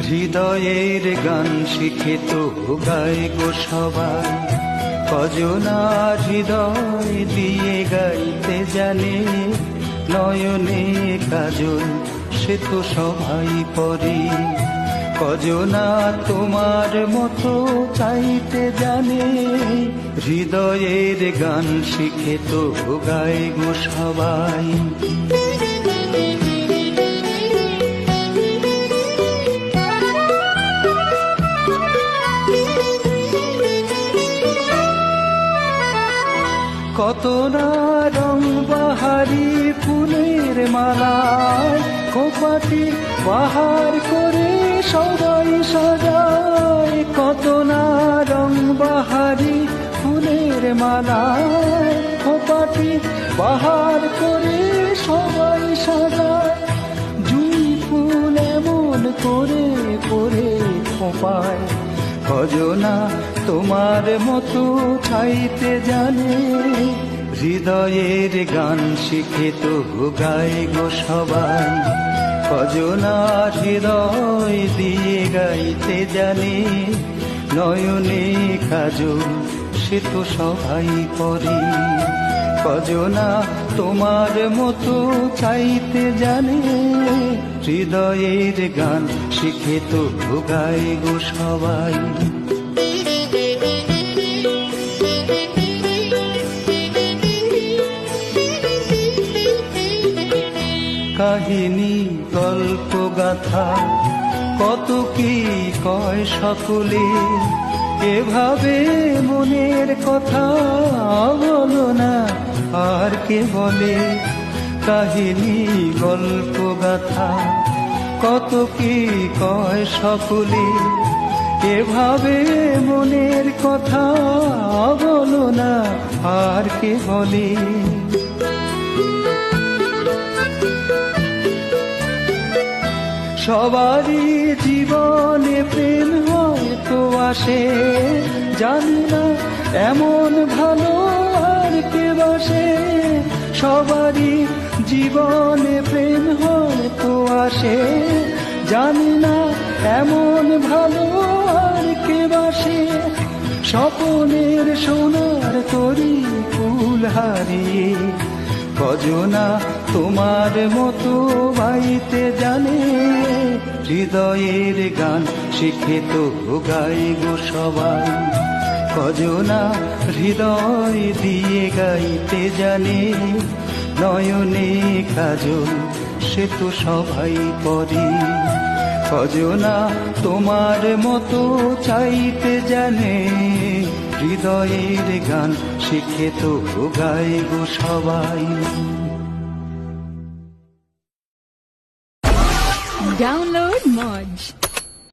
হৃদয়ের গান শিখে তো গায় গো সবাই, কজনার হৃদয় দিয়ে গাইতে জানে, নয়নে কাজল সে তো সবাই পরে, কজনা তোমার মতো চাইতে জানে, হৃদয়ের গান শিখে তো গায় গো সবাই। কত না রং বাহারি ফুলের মালায়, খোপাটি বাহার করে সবাই সাজায়, কত না রং বাহারি ফুলের মালায়, খোপাটি বাহার করে সবাই সাজায়, জুঁই ফুল এমন করে করে খোপায়, কজনা তোমার মতো চাইতে জানে, হৃদয়ের গান শিখে তো গায় গো সবাই, কজনা হৃদয় দিয়ে গাইতে জানে, নয়নে কাজল সে তো সবাই করে, কজনা তোমার মতো চাইতে জানে, হৃদয়ের গান শিখে তো গায় গো সবাই। কাহিনী গল্প গাথা কত কি কয় সকলে, এভাবে মনের কথা বলো না আর কে বলে, কাহিনী গল্প গাথা কত কি কয় সকলে, এভাবে মনের কথা বলো না আর কে বলে, সবারই জীবনে প্রেম হয়তো আসে, জানি না এমন ভালো আর কে বাসে, সবারই জীবনে প্রেম হয়তো আসে, জানি না এমন ভালো আর কে বাসে, স্বপনের সোনার তরি ফুল হারিয়ে, কজনা তোমার মতো বাইতে জানে, হৃদয়ের গান শিখে তো গায় গো সবাই, কজনা হৃদয় দিয়ে গাইতে জানে, নয়নে কাজল সে তো সবাই পরে, কজনা তোমার মতো চাইতে জানে, হৃদয়ের গান শিখে তো গায় গো সবাই। Download Moj.